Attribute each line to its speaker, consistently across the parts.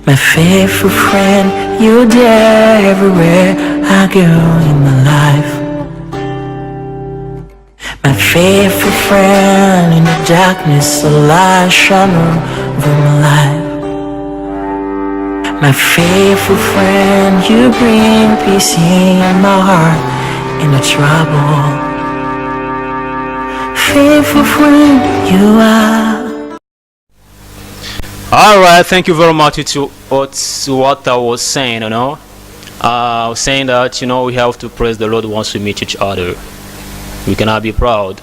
Speaker 1: My faithful friend, you're there everywhere I go in my life. My faithful friend, in the darkness a light shine over my life. My faithful friend, you bring peace in my heart in the trouble. Faithful friend, you are.
Speaker 2: Alright, thank you very much to what I was saying, I was saying that, we have to praise the Lord once we meet each other. We cannot be proud,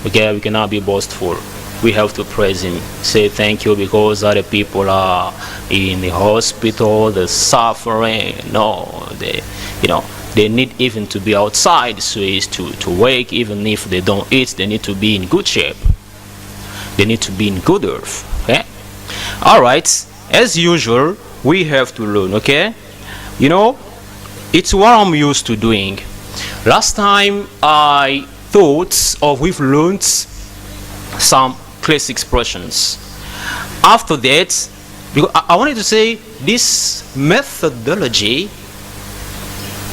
Speaker 2: okay? We cannot be boastful. We have to praise Him. Say thank you because other people are in the hospital, they're suffering. No, they need even to be outside so as to wake. Even if they don't eat, they need to be in good shape. They need to be in good health, okay? Alright, as usual, we have to learn, okay? It's what I'm used to doing. Last time I thought we've learned some class expressions. After that, because I wanted to say this methodology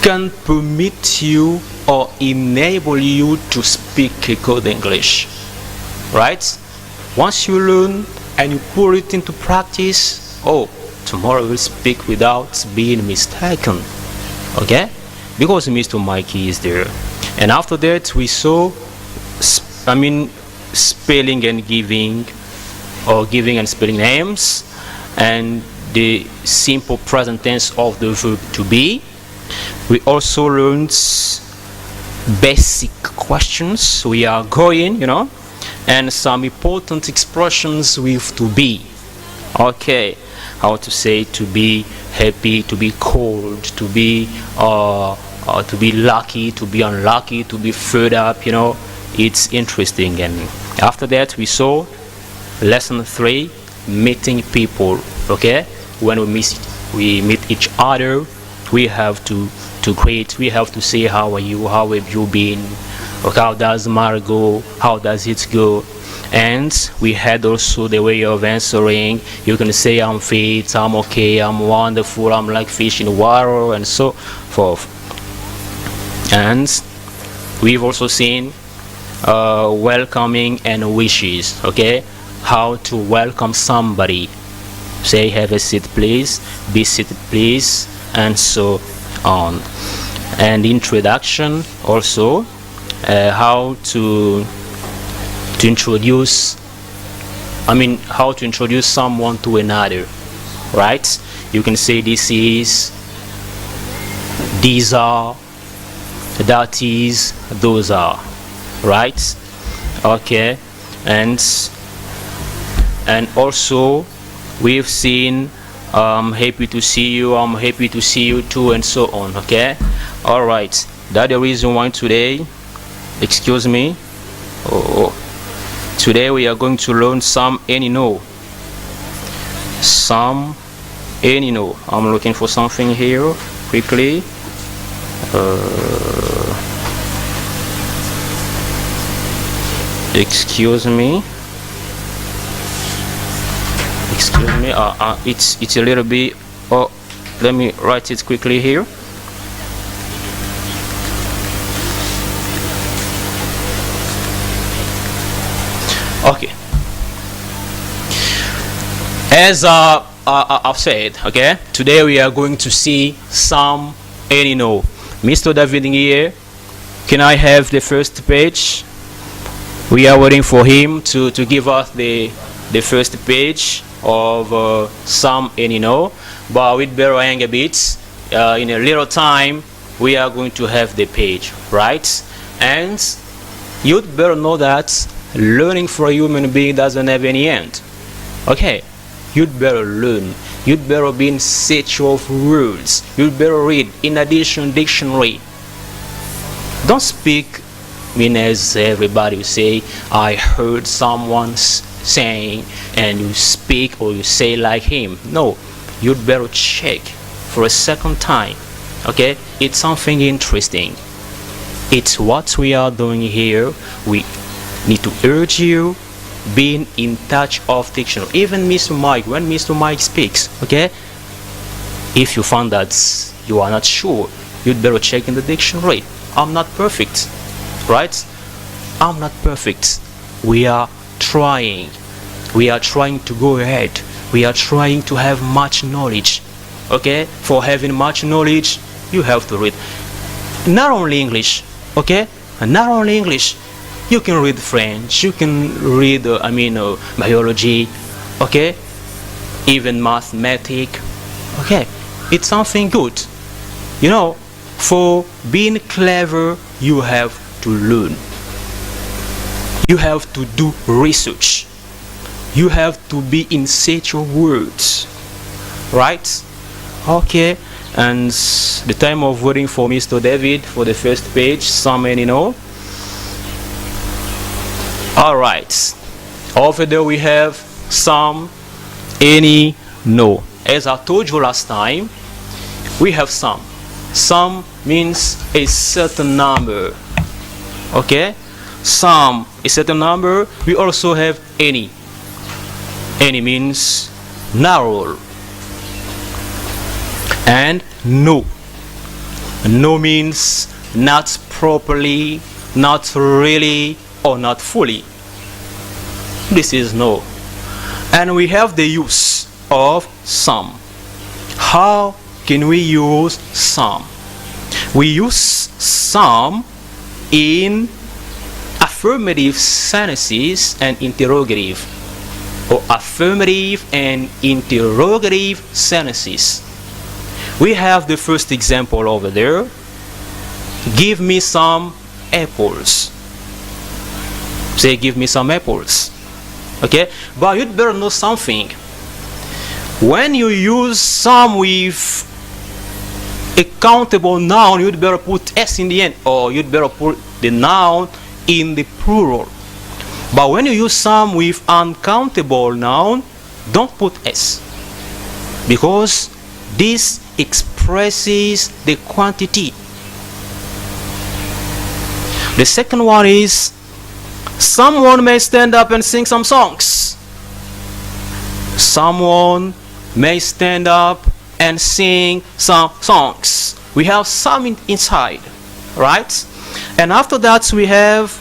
Speaker 2: can permit you or enable you to speak good English, right? Once you learn and you put it into practice, tomorrow we'll speak without being mistaken, okay? Because Mr. Mikey is there. And after that we saw spelling and giving, or giving and spelling names, and the simple present tense of the verb to be. We also learned basic questions. We are going, and some important expressions with to be. Okay, how to say to be happy, to be cold, to be lucky, to be unlucky, to be fed up. It's interesting. And after that we saw lesson 3, meeting people. Okay, when we meet each other, we have to greet. We have to say how are you, how have you been, okay, how does Mar go, how does it go. And we had also the way of answering. You can say I'm fit, I'm okay, I'm wonderful, I'm like fish in water, and so forth. And we've also seen welcoming and wishes, okay? How to welcome somebody. Say have a seat please, be seated please, and so on. And introduction also, how to introduce someone to another, right? You can say this is, these are, that is, those are, right? Okay. And also we've seen happy to see you, I'm happy to see you too, and so on. Okay. All right, that's the reason why today, excuse me, today we are going to learn some any no. I'm looking for something here quickly. Excuse me, it's a little bit, let me write it quickly here. Okay, as I've said, okay, today we are going to see some any no. Mr. David here, can I have the first page? We are waiting for him to give us the first page of some any no, but we'd better hang a bit. In a little time we are going to have the page, right? And you'd better know that learning for a human being doesn't have any end. Okay, you'd better learn. You'd better be in search of rules. You'd better read in addition dictionary. Don't speak as everybody will say, I heard someone saying, and you speak or you say like him. No, you'd better check for a second time. Okay, it's something interesting. It's what we are doing here. We need to urge you being in touch of dictionary. Even Mr. Mike, when Mr. Mike speaks, okay, If you find that you are not sure, you'd better check in the dictionary. I'm not perfect, right? I'm not perfect. We are trying. We are trying to go ahead. We are trying to have much knowledge. Okay? For having much knowledge, you have to read. Not only English, okay? Not only English. You can read French. You can read, biology, okay? Even mathematics, okay? It's something good. For being clever, you have to learn. You have to do research. You have to be in search of words, right? Okay, and the time of waiting for Mr. David for the first page, some many know. All right, over there we have some, any, no. As I told you last time, we have some. Some means a certain number. Okay, some a certain number. We also have any. Any means narrow. And no. No means not properly, not really, or not fully. This is no. And we have the use of some. How can we use some? We use some in affirmative sentences and interrogative, or affirmative and interrogative sentences. We have the first example over there. Give me some apples. Say, give me some apples. Okay, but you'd better know something. When you use some with a countable noun, you'd better put s in the end, or you'd better put the noun in the plural. But when you use some with uncountable noun, don't put s, because this expresses the quantity. The second one is, someone may stand up and sing some songs. Someone may stand up and sing some songs. We have some inside, right? And after that we have,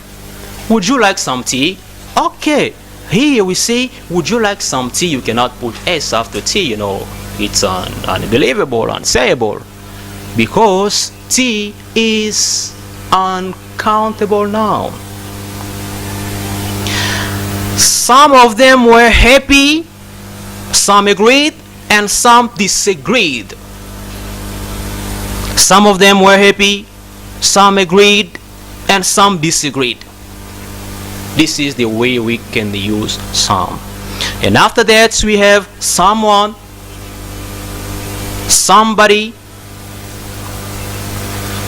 Speaker 2: would you like some tea? Okay, here we say, would you like some tea? You cannot put s after tea, it's unbelievable, unsayable, because tea is uncountable noun. Some of them were happy, some agreed, and some disagreed. Some of them were happy, some agreed, and some disagreed. This is the way we can use some. And after that we have someone, somebody.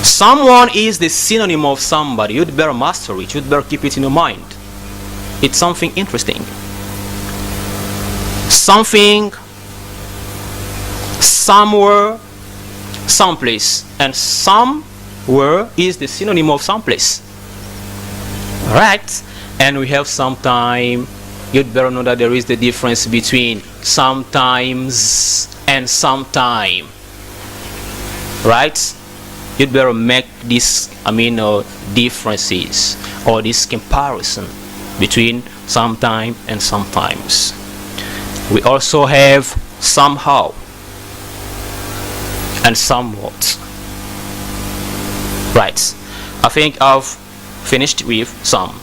Speaker 2: Someone is the synonym of somebody. You'd better master it. You'd better keep it in your mind. It's something interesting. Something, somewhere, someplace. And somewhere is the synonym of someplace. Alright? And we have sometime. You'd better know that there is the difference between sometimes and sometime. Right? You'd better make this, differences, or this comparison between sometime and sometimes. We also have somehow and somewhat. Right. I think I've finished with some.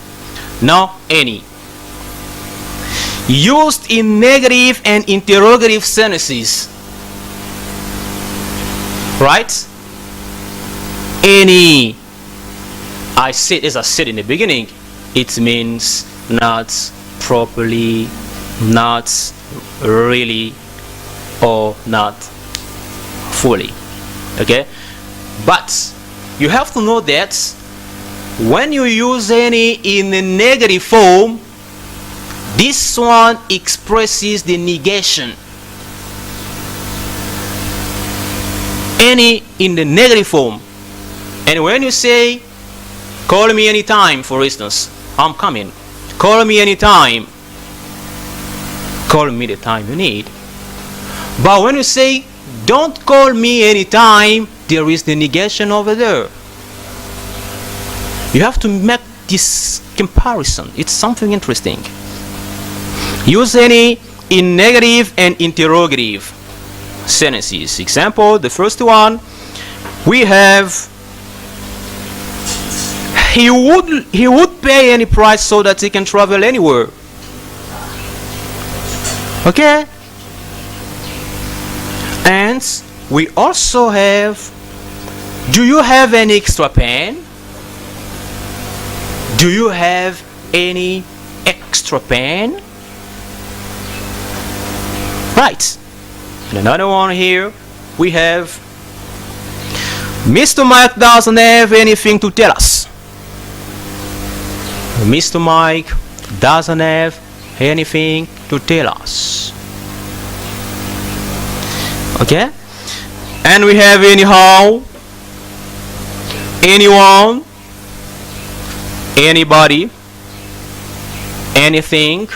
Speaker 2: Now any. Used in negative and interrogative sentences. Right? Any. As I said in the beginning, it means not properly, not really, or not fully. Okay? But you have to know that when you use any in the negative form, this one expresses the negation. Any in the negative form. And when you say, call me anytime, for instance, I'm coming. Call me anytime. Call me the time you need. But when you say, don't call me anytime there is the negation over there. You have to make this comparison. It's something interesting. Use any in negative and interrogative sentences. Example, the first one, we have he would pay any price so that he can travel anywhere. Okay? And we also have, do you have any extra pen? Do you have any extra pen? Right. And another one here, we have Mr. Mike doesn't have anything to tell us. Mr. Mike doesn't have anything to tell us. Okay? And we have anyhow, anyone, anybody, anything.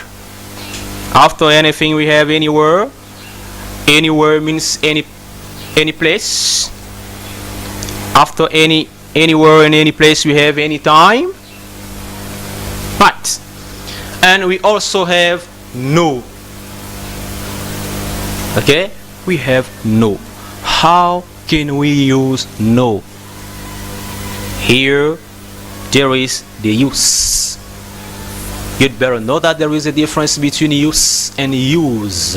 Speaker 2: After anything we have anywhere. Anywhere means any place. After anywhere and any place we have any time. Right. And we also have no. Okay? We have no. How can we use no? Here there is the use. You'd better know that there is a difference between use and use.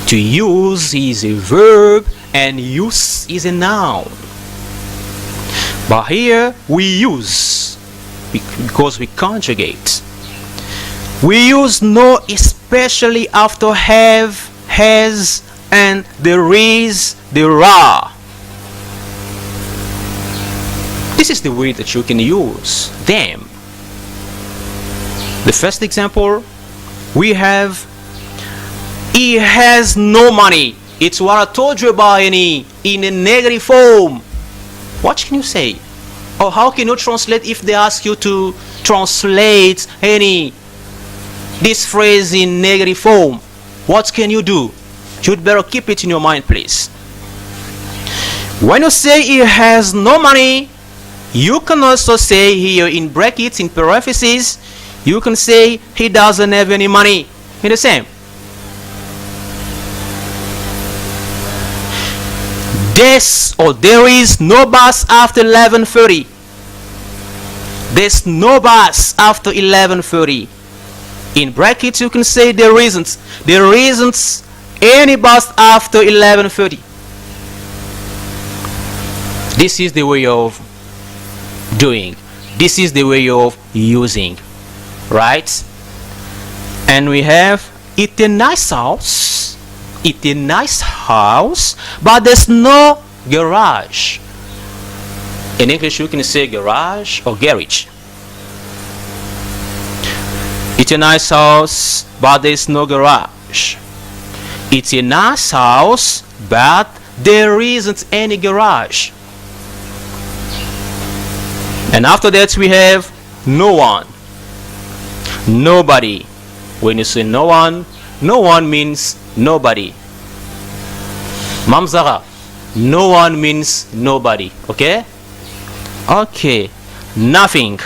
Speaker 2: To use is a verb and use is a noun. But here we use because we conjugate. We use no especially after have, has, and there is, there are. This is the way that you can use them. The first example, we have he has no money. It's what I told you about in a negative form. What can you say? Or how can you translate if they ask you to translate this phrase in negative form? What can you do? You'd better keep it in your mind, please. When you say he has no money, you can also say here in brackets, in parentheses, you can say he doesn't have any money. In the same. There is no bus after 11:30. There's no bus after 11:30. In brackets you can say there isn't. There isn't any bus after 11:30. This is the way of doing. This is the way of using. Right? And we have it's a nice house. It's a nice house, but there's no garage. In English you can say garage or garage. It's a nice house, but there's no garage. It's a nice house, but there isn't any garage. And after that we have no one. Nobody. When you say no one means nobody. Mamzara, no one means nobody. Okay? Okay. Nothing.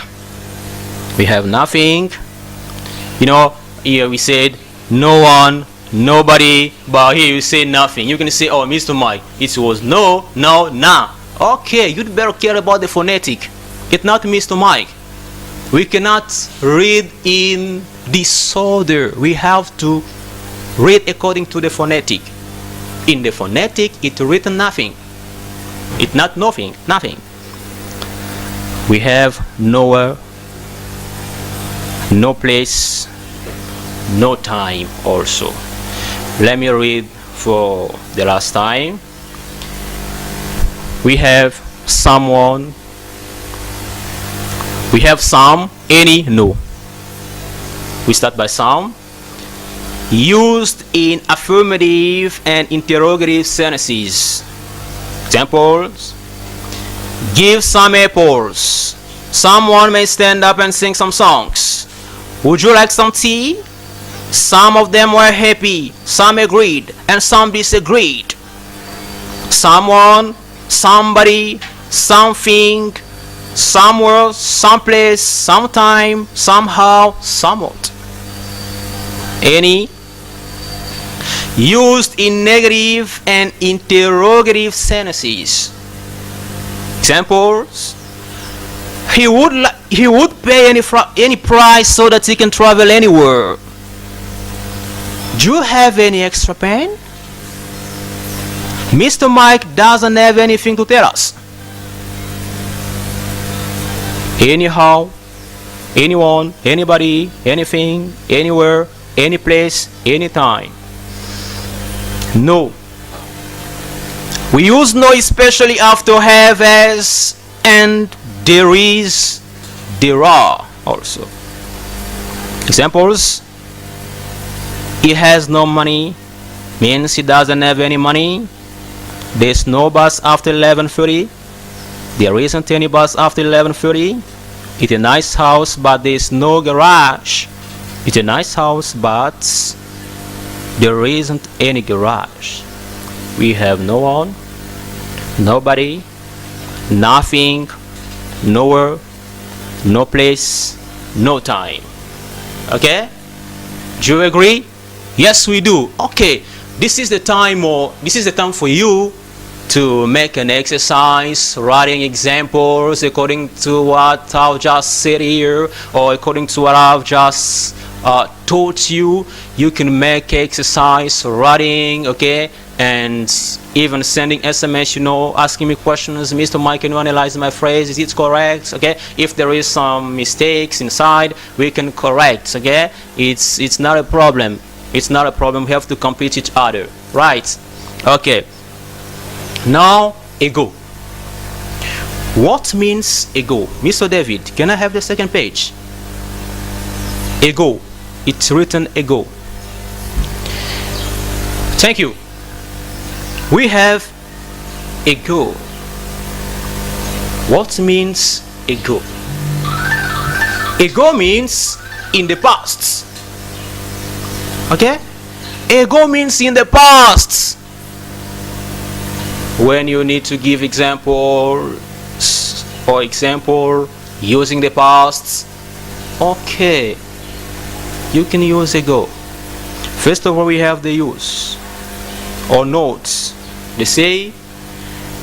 Speaker 2: We have nothing. You know, here we said no one, nobody, but here you say nothing. You can say, oh, Mr. Mike, it was no, no, nah. Okay, you'd better care about the phonetic. It's not Mr. Mike. We cannot read in disorder. We have to read according to the phonetic. In the phonetic, it's written nothing. It's not nothing, nothing. We have nowhere, no place, no time also. Let me read for the last time. We have someone. We have some, any, no. We start by some. Used in affirmative and interrogative sentences. Examples. Give some apples. Someone may stand up and sing some songs. Would you like some tea? Some of them were happy, some agreed, and some disagreed. someone, somebody, something, somewhere, someplace, sometime, somehow, somewhat. Any used in negative and interrogative sentences. Examples: he would pay any price so that he can travel anywhere. Do you have any extra pen? Mr. Mike doesn't have anything to tell us. Anyhow, anyone, anybody, anything, anywhere, any place, anytime. No. We use no especially after have, as, and, there is, there are also. Examples: he has no money means he doesn't have any money. There's no bus after 11:30. There isn't any bus after 11:30. It's a nice house, but there's no garage. It's a nice house, but there isn't any garage. We have no one, nobody, nothing, nowhere, no place, no time. Okay? Do you agree? Yes, we do. Okay. This is the time for you to make an exercise, writing examples according to what I've just said here, or according to what I've just taught you. You can make exercise, writing, okay, and even sending SMS, asking me questions. Mr. Mike, can you analyze my phrase? Is it correct? Okay, if there is some mistakes inside, we can correct. Okay, it's not a problem. It's not a problem. We have to complete each other, right? Okay. Now, ego. What means ego? Mr. David, can I have the second page? Ego. It's written ego. Thank you. We have ego. What means ego? Ego means in the past. Okay? Ego means in the past. When you need to give example using the past, okay, you can use ego. First of all, we have the use or notes. They say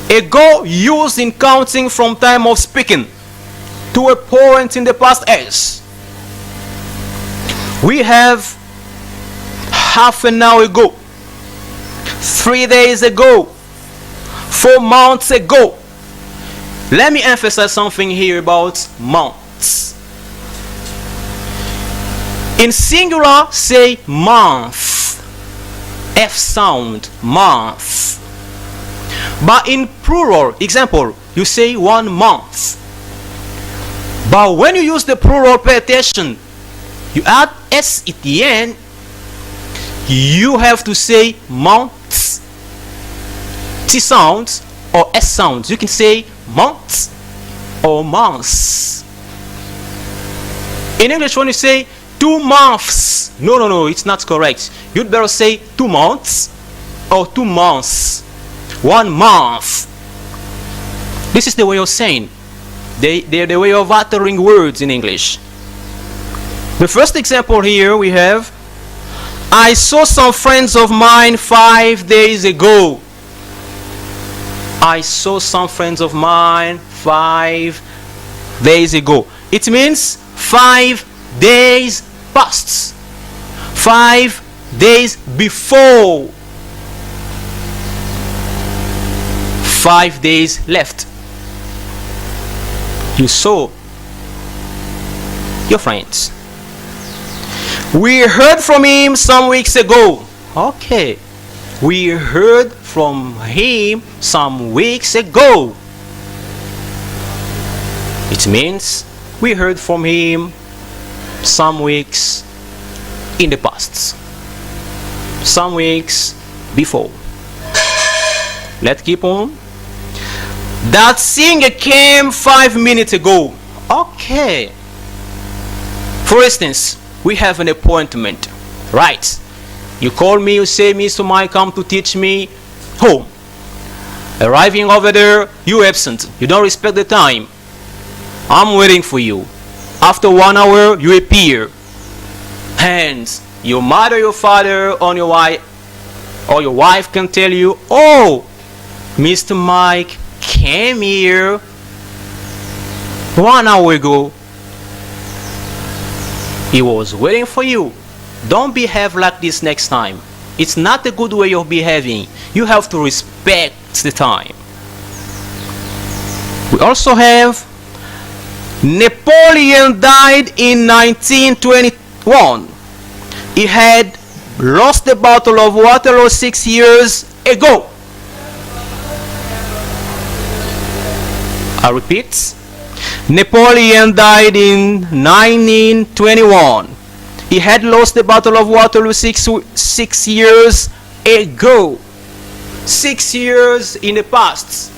Speaker 2: ego used in counting from time of speaking to a point in the past tense. We have half an hour ago, 3 days ago, 4 months ago. Let me emphasize something here about months. In singular, say month. F sound, month. But in plural, example, you say 1 month. But when you use the plural, pay attention. You add S at the end. You have to say months. T sounds or S sounds. You can say months or months. In English, when you say 2 months, no, it's not correct. You'd better say 2 months or 2 months. 1 month. This is the way of saying. They're the way of uttering words in English. The first example here we have, I saw some friends of mine 5 days ago. I saw some friends of mine 5 days ago. It means 5 days past. 5 days before. 5 days left. You saw your friends. We heard from him some weeks ago. Okay. We heard from him some weeks ago. It means we heard from him some weeks in the past. Some weeks before. Let's keep on. That singer came 5 minutes ago. Okay. For instance, we have an appointment, right? You call me, you say, Mr. Mike, come to teach me home. Arriving over there, you absent. You don't respect the time. I'm waiting for you. After 1 hour, you appear. Hence, your mother, your father, or your wife can tell you, oh, Mr. Mike came here 1 hour ago. He was waiting for you. Don't behave like this next time. It's not a good way of behaving. You have to respect the time. We also have Napoleon died in 1921. He had lost the Battle of Waterloo 6 years ago. I repeat, Napoleon died in 1921. He had lost the Battle of Waterloo six years ago. 6 years in the past.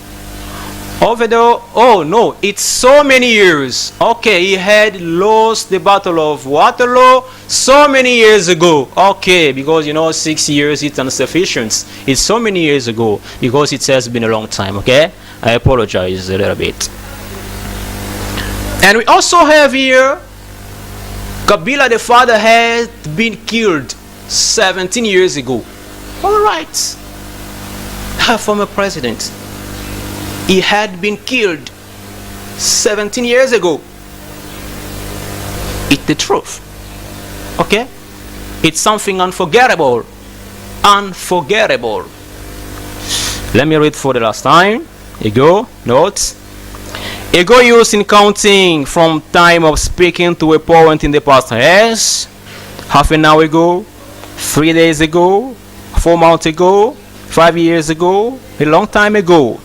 Speaker 2: Over there, oh no, it's so many years. Okay, he had lost the Battle of Waterloo so many years ago. Okay, because 6 years it's insufficient. It's so many years ago because it has been a long time. Okay, I apologize a little bit. And we also have here Kabila the father had been killed 17 years ago. Alright, our former president, he had been killed 17 years ago. It's the truth. Okay? It's something unforgettable. Unforgettable. Let me read for the last time. Ego, notes. Ego used in counting from time of speaking to a point in the past as half an hour ago, 3 days ago, 4 months ago, 5 years ago, a long time ago.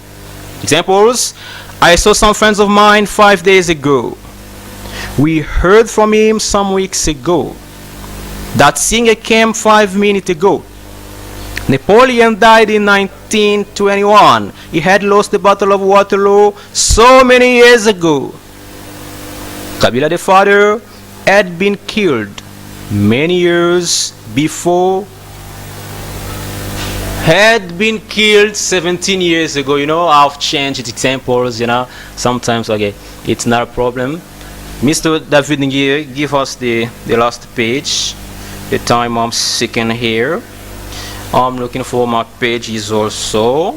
Speaker 2: Examples: I saw some friends of mine 5 days ago. We heard from him some weeks ago. That singer came 5 minutes ago. Napoleon died in 1921. He had lost the Battle of Waterloo so many years ago. Kabila the father had been killed many years before. Had been killed 17 years ago. I've changed examples, sometimes. Okay, it's not a problem. Mr. David Ngier, give us the last page. The time I'm seeking here, I'm looking for my pages also.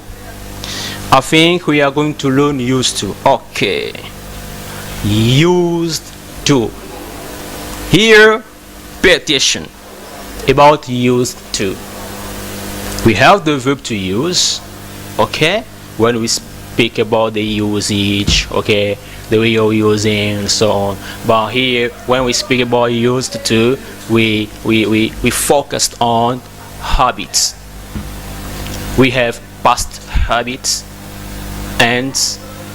Speaker 2: I think we are going to learn used to. Okay, used to. Here, pay attention about used to. We have the verb to use, okay, when we speak about the usage, okay, the way you're using and so on. But here, when we speak about used to, we focused on habits. We have past habits and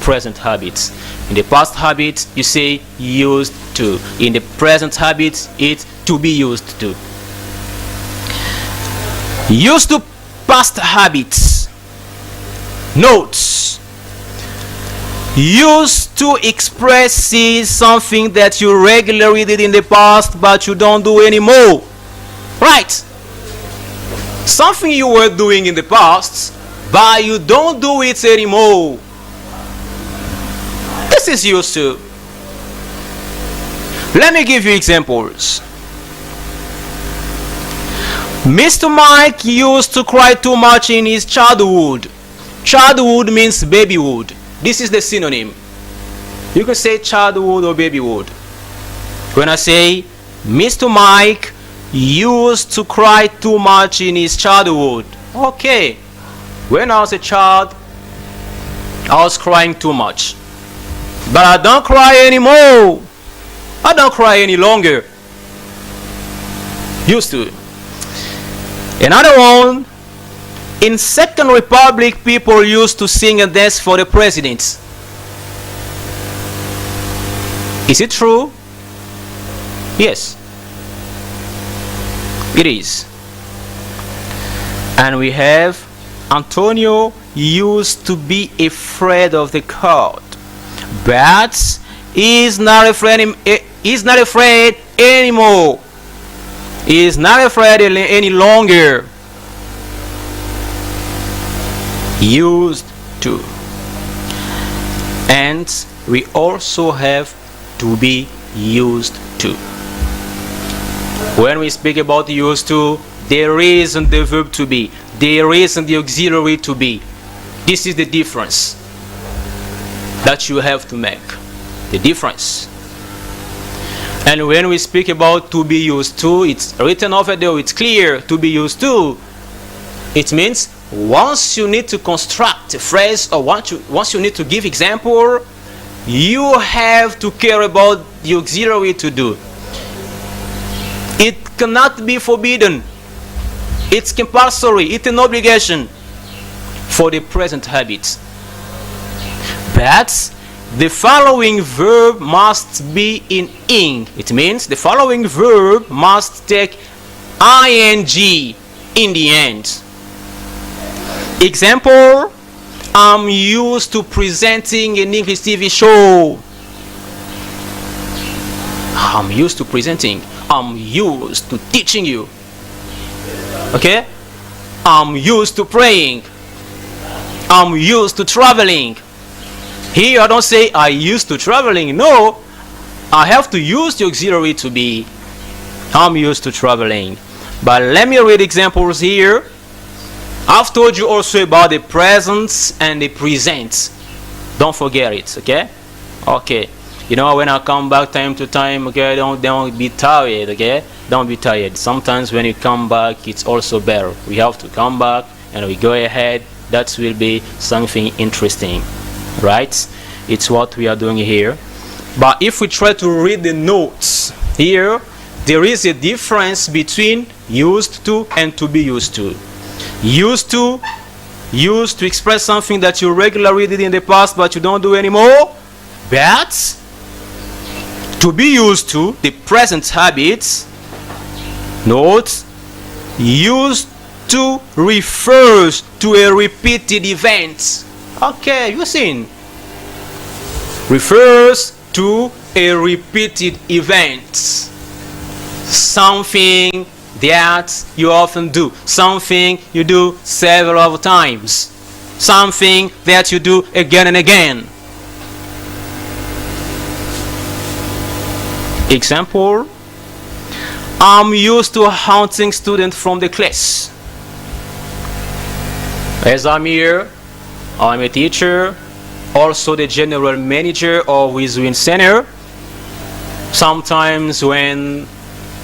Speaker 2: present habits. In the past habits, you say used to. In the present habits, it's to be used to. Used to past habits. Notes. Used to expresses something that you regularly did in the past but you don't do anymore. Right? Something you were doing in the past but you don't do it anymore. This is used to. Let me give you examples. Mr. Mike used to cry too much in his childhood. Childhood means babyhood. This is the synonym. You can say childhood or babyhood. When I say Mr. Mike used to cry too much in his childhood. Okay. When I was a child, I was crying too much. But I don't cry anymore. I don't cry any longer. Used to. Another one. In Second Republic, people used to sing and dance for the presidents. Is it true? Yes. It is. And we have Antonio used to be afraid of the cold, but he's not afraid. He's not afraid anymore. He's not afraid any longer. Used to. And we also have to be used to. When we speak about used to, there isn't the verb to be, there isn't the auxiliary to be. This is the difference that you have to make. The difference. And when we speak about to be used to, it's written over there, it's clear, to be used to. It means once you need to construct a phrase or once you need to give example, you have to care about the auxiliary to do. It cannot be forbidden. It's compulsory. It's an obligation for the present habit. But the following verb must be in ing. It means the following verb must take ing in the end. Example, I'm used to presenting an English TV show. I'm used to presenting. I'm used to teaching you. Okay? I'm used to praying. I'm used to traveling. Here I don't say I used to traveling. No, I have to use the auxiliary to be I'm used to traveling. But let me read examples here. I've told you also about the present and the present. Don't forget it, okay? Okay. You know, when I come back time to time, okay, don't be tired, okay? Don't be tired. Sometimes when you come back, it's also better. We have to come back and we go ahead. That will be something interesting, right? It's what we are doing here. But if we try to read the notes here, there is a difference between used to and to be used to. Used to express something that you regularly did in the past but you don't do anymore. But to be used to, the present habits, note, used to refers to a repeated event. Okay, you seen? Refers to a repeated event. Something that you often do. Something you do several times. Something that you do again and again. Example, I'm used to hunting students from the class. As I'm here, I'm a teacher, also the general manager of Wizwin Center. Sometimes when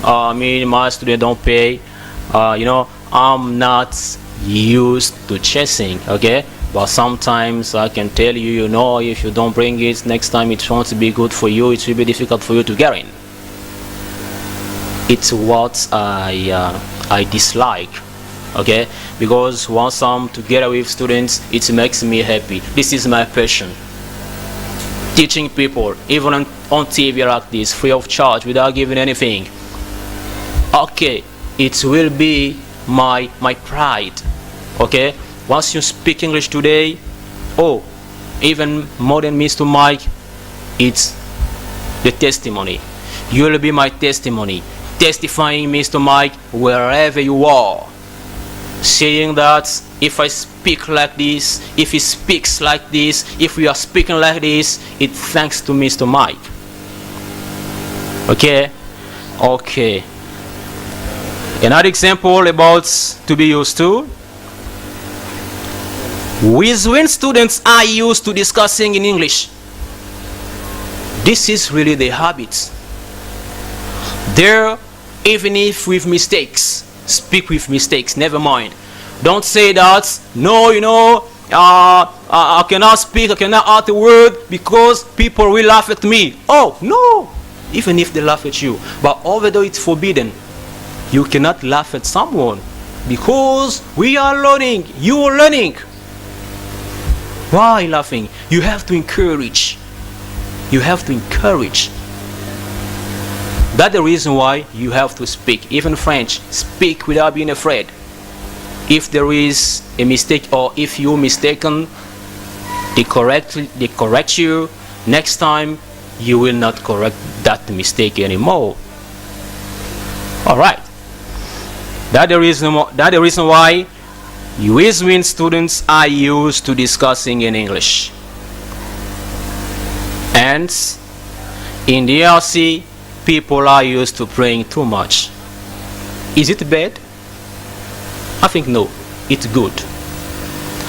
Speaker 2: my students don't pay, I'm not used to chasing, okay? But sometimes I can tell you, if you don't bring it next time, it won't be good for you. It will be difficult for you to get in. It's what I dislike, okay? Because once I'm together with students, it makes me happy. This is my passion. Teaching people, even on TV like this, free of charge, without giving anything. Okay, it will be my pride, okay? Once you speak English today, even more than Mr. Mike, it's the testimony. You will be my testimony, testifying Mr. Mike wherever you are, saying that if I speak like this, if he speaks like this, if we are speaking like this, it's thanks to Mr. Mike. Okay? Okay. Another example about to be used to. When students are used to discussing in English, this is really the habit. There, even if with mistakes, speak with mistakes, never mind. Don't say that, no, I cannot speak, I cannot utter a word because people will laugh at me. Oh, no, even if they laugh at you. But although it's forbidden, you cannot laugh at someone because we are learning, you are learning. Why laughing? You have to encourage. You have to encourage. That's the reason why you have to speak. Even French, speak without being afraid. If there is a mistake or if you're mistaken, they correct you. Next time, you will not correct that mistake anymore. All right. That's the reason why Which means students are used to discussing in English. And in the RC, people are used to praying too much. Is it bad? I think no, it's good.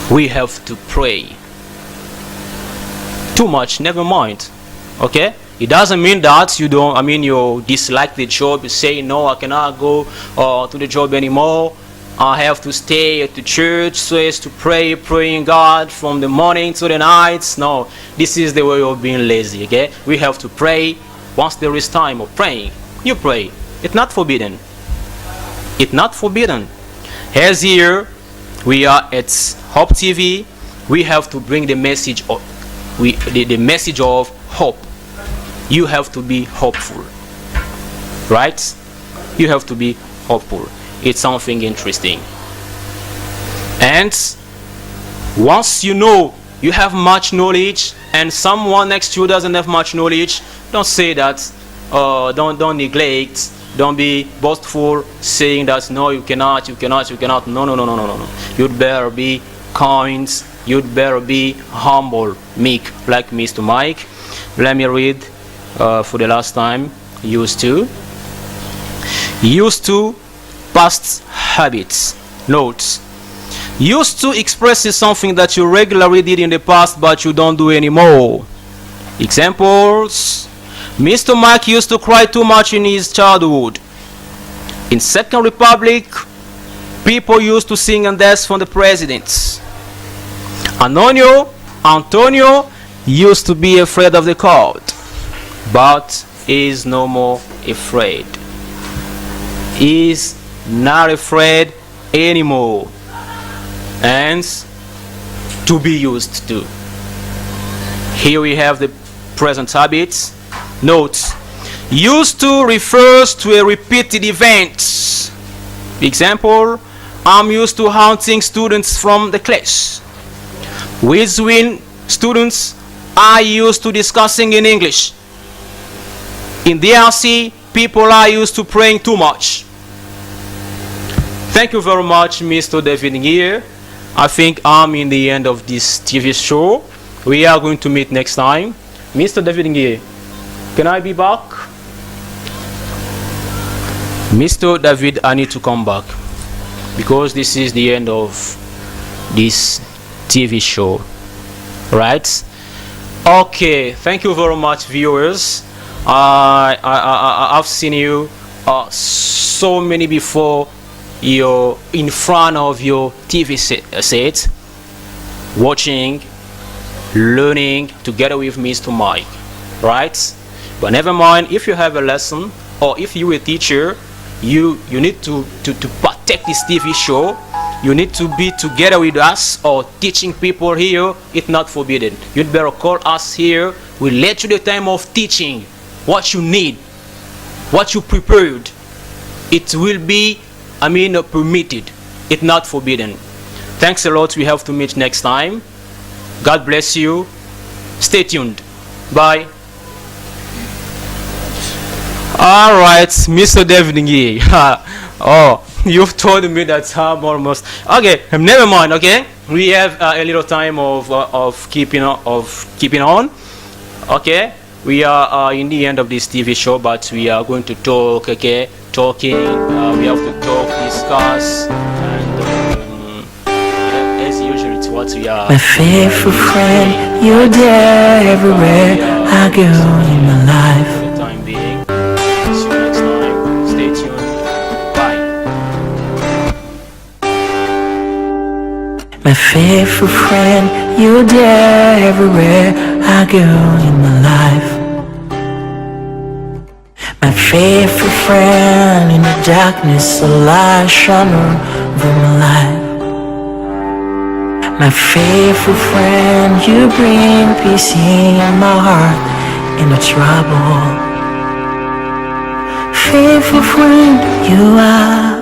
Speaker 2: We have to pray. Too much, never mind. Okay? It doesn't mean that you dislike the job. You say, no, I cannot go to the job anymore. I have to stay at the church so as to praying God from the morning to the night. No, this is the way of being lazy, okay? We have to pray. Once there is time of praying, you pray. It's not forbidden. It's not forbidden. As here, we are at Hope TV. We have to bring the message of the message of hope. You have to be hopeful, right? You have to be hopeful. It's something interesting. And once you know you have much knowledge and someone next to you doesn't have much knowledge, don't say that. Don't neglect. Don't be boastful, saying that no, you cannot. No. You'd better be kind. You'd better be humble, meek, like Mr. Mike. Let me read for the last time. Used to, past habits. Notes. Used to expresses something that you regularly did in the past but you don't do anymore. Examples. Mr. Mike used to cry too much in his childhood. In Second Republic, people used to sing and dance for the presidents. Antonio used to be afraid of the cold, but is no more afraid. Is not afraid anymore. And to be used to. Here we have the present habits. Notes. Used to refers to a repeated event. Example, I'm used to haunting students from the class. Which when students are used to discussing in English. In DRC, people are used to praying too much. Thank you very much, Mr. David here. I think I'm in the end of this TV show. We are going to meet next time. Mr. David here, can I be back? Mr. David, I need to come back because this is the end of this TV show, right? Okay, thank you very much, viewers. I've seen you so many before. You're in front of your TV set, watching, learning together with Mr. Mike, right? But never mind, if you have a lesson or if you're a teacher, you need to protect this TV show. You need to be together with us or teaching people here. It's not forbidden. You'd better call us here. We'll let you the time of teaching what you need, what you prepared. It will be permitted. It's not forbidden. Thanks a lot. We have to meet next time. God bless you. Stay tuned. Bye. All right, Mr. David Ngee. Oh, you've told me that I'm almost okay. Never mind. Okay, we have a little time of keeping on. Okay, we are in the end of this TV show, but we are going to talk. Okay, talking. We have to talk, discuss, and as usual, it's what we are.
Speaker 1: My faithful friend, you're there everywhere I go in my life.
Speaker 2: For the time being, see you next time. Stay tuned. Bye.
Speaker 1: My faithful friend, you're there everywhere I go in my life. My faithful friend, in the darkness a light shone over my life. My faithful friend, you bring peace in my heart in the trouble. Faithful friend, you are.